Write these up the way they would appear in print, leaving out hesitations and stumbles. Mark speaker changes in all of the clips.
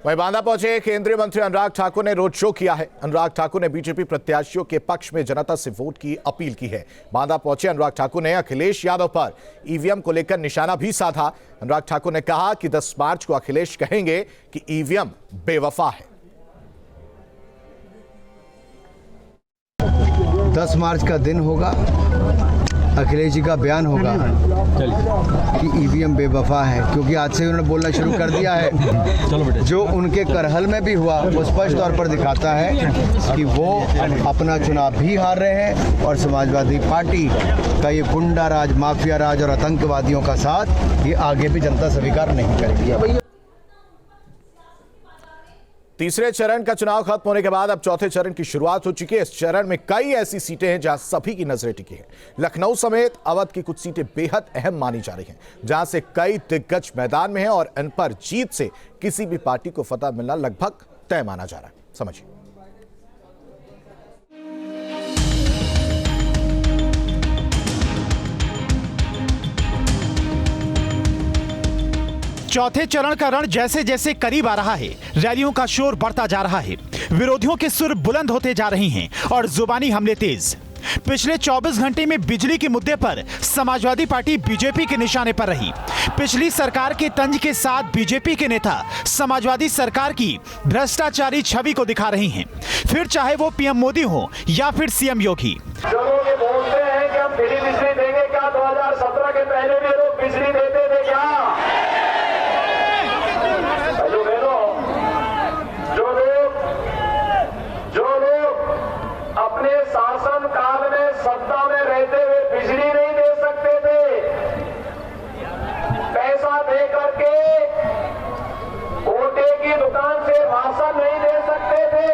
Speaker 1: वहीं बांदा पहुंचे केंद्रीय मंत्री अनुराग ठाकुर ने रोड शो किया है। अनुराग ठाकुर ने बीजेपी प्रत्याशियों के पक्ष में जनता से वोट की अपील की है। बांदा पहुंचे अनुराग ठाकुर ने अखिलेश यादव पर ईवीएम को लेकर निशाना भी साधा। अनुराग ठाकुर ने कहा कि 10 मार्च को अखिलेश कहेंगे कि ईवीएम बेवफा है।
Speaker 2: 10 मार्च का दिन होगा, अखिलेश जी का बयान होगा कि ईवीएम बेवफा है, क्योंकि आज से उन्होंने बोलना शुरू कर दिया है। जो उनके करहल में भी हुआ वो स्पष्ट तौर पर दिखाता है कि वो अपना चुनाव भी हार रहे हैं और समाजवादी पार्टी का ये गुंडा राज, माफिया राज और आतंकवादियों का साथ ये आगे भी जनता स्वीकार नहीं करेगी।
Speaker 1: तीसरे चरण का चुनाव खत्म होने के बाद अब चौथे चरण की शुरुआत हो चुकी है। इस चरण में कई ऐसी सीटें हैं जहां सभी की नजरें टिकी हैं। लखनऊ समेत अवध की कुछ सीटें बेहद अहम मानी जा रही हैं, जहां से कई दिग्गज मैदान में हैं और इन पर जीत से किसी भी पार्टी को फतह मिलना लगभग तय माना जा रहा है। समझिए।
Speaker 3: चौथे चरण का रण जैसे जैसे करीब आ रहा है, रैलियों का शोर बढ़ता जा रहा है, विरोधियों के सुर बुलंद होते जा रहे हैं और जुबानी हमले तेज। पिछले 24 घंटे में बिजली के मुद्दे पर समाजवादी पार्टी बीजेपी के निशाने पर रही। पिछली सरकार के तंज के साथ बीजेपी के नेता समाजवादी सरकार की भ्रष्टाचारी छवि को दिखा रहे हैं, फिर चाहे वो पीएम मोदी हो या फिर सीएम योगी।
Speaker 4: जो लोग ये बोलते हैं कि हम फ्री बिजली देंगे क्या, 2017 के पहले भी लोग बिजली देते थे क्या? अपने शासन काल में सत्ता में रहते हुए बिजली नहीं दे सकते थे, पैसा दे करके ओटे की दुकान से राशन नहीं दे सकते थे।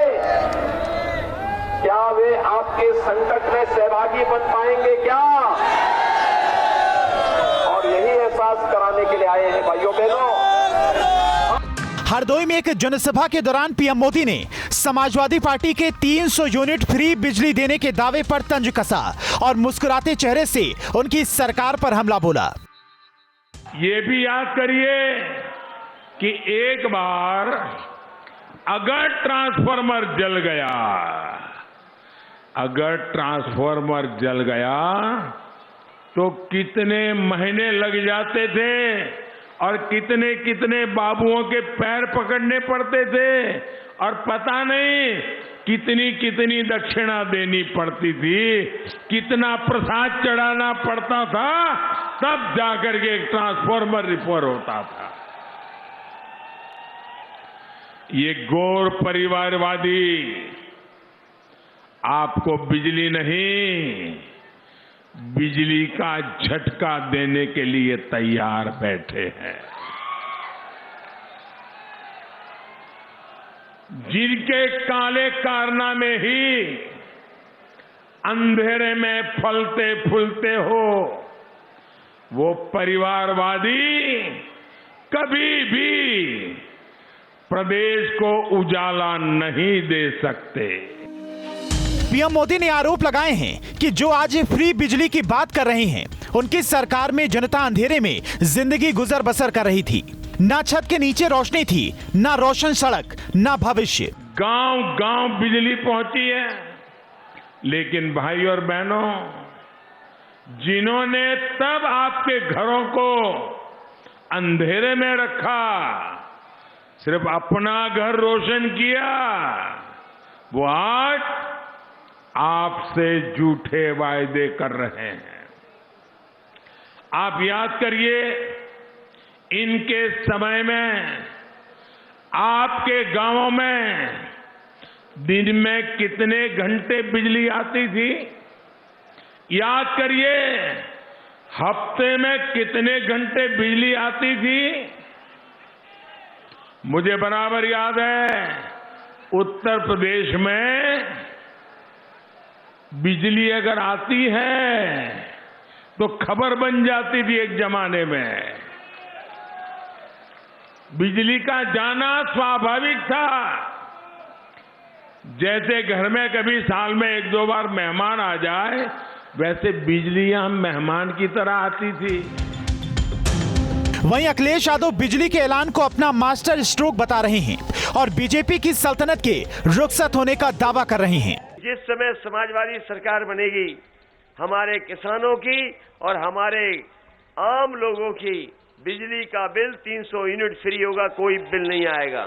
Speaker 4: क्या वे आपके संकट में सहभागी बन पाएंगे क्या? और यही एहसास कराने के लिए आए हैं भाइयों बहनों।
Speaker 3: हरदोई में एक जनसभा के दौरान पीएम मोदी ने समाजवादी पार्टी के 300 यूनिट फ्री बिजली देने के दावे पर तंज कसा और मुस्कुराते चेहरे से उनकी सरकार पर हमला बोला।
Speaker 5: ये भी याद करिए कि एक बार अगर ट्रांसफार्मर जल गया तो कितने महीने लग जाते थे और कितने कितने बाबुओं के पैर पकड़ने पड़ते थे और पता नहीं कितनी कितनी दक्षिणा देनी पड़ती थी, कितना प्रसाद चढ़ाना पड़ता था, तब जाकर के एक ट्रांसफार्मर रिपेयर होता था। ये गौर परिवारवादी आपको बिजली नहीं, बिजली का झटका देने के लिए तैयार बैठे हैं। जिनके काले कारनामे ही अंधेरे में फलते फूलते हो, वो परिवारवादी कभी भी प्रदेश को उजाला नहीं दे सकते।
Speaker 3: पीएम मोदी ने आरोप लगाए हैं कि जो आज फ्री बिजली की बात कर रहे हैं, उनकी सरकार में जनता अंधेरे में जिंदगी गुजर बसर कर रही थी। ना छत के नीचे रोशनी थी, ना रोशन सड़क, ना भविष्य।
Speaker 5: गांव गांव बिजली पहुंची है, लेकिन भाई और बहनों, जिन्होंने तब आपके घरों को अंधेरे में रखा, सिर्फ अपना घर रोशन किया, वो आज आपसे झूठे वायदे कर रहे हैं। आप याद करिए, इनके समय में आपके गांवों में दिन में कितने घंटे बिजली आती थी? याद करिए, हफ्ते में कितने घंटे बिजली आती थी? मुझे बराबर याद है, उत्तर प्रदेश में बिजली अगर आती है तो खबर बन जाती थी। एक जमाने में बिजली का जाना स्वाभाविक था। जैसे घर में कभी साल में 1-2 बार मेहमान आ जाए, वैसे बिजली यहां मेहमान की तरह आती थी।
Speaker 3: वहीं अखिलेश यादव बिजली के ऐलान को अपना मास्टर स्ट्रोक बता रहे हैं और बीजेपी की सल्तनत के रुखसत होने का दावा कर रहे हैं।
Speaker 6: जिस समय समाजवादी सरकार बनेगी, हमारे किसानों की और हमारे आम लोगों की बिजली का बिल 300 यूनिट फ्री होगा, कोई बिल नहीं आएगा।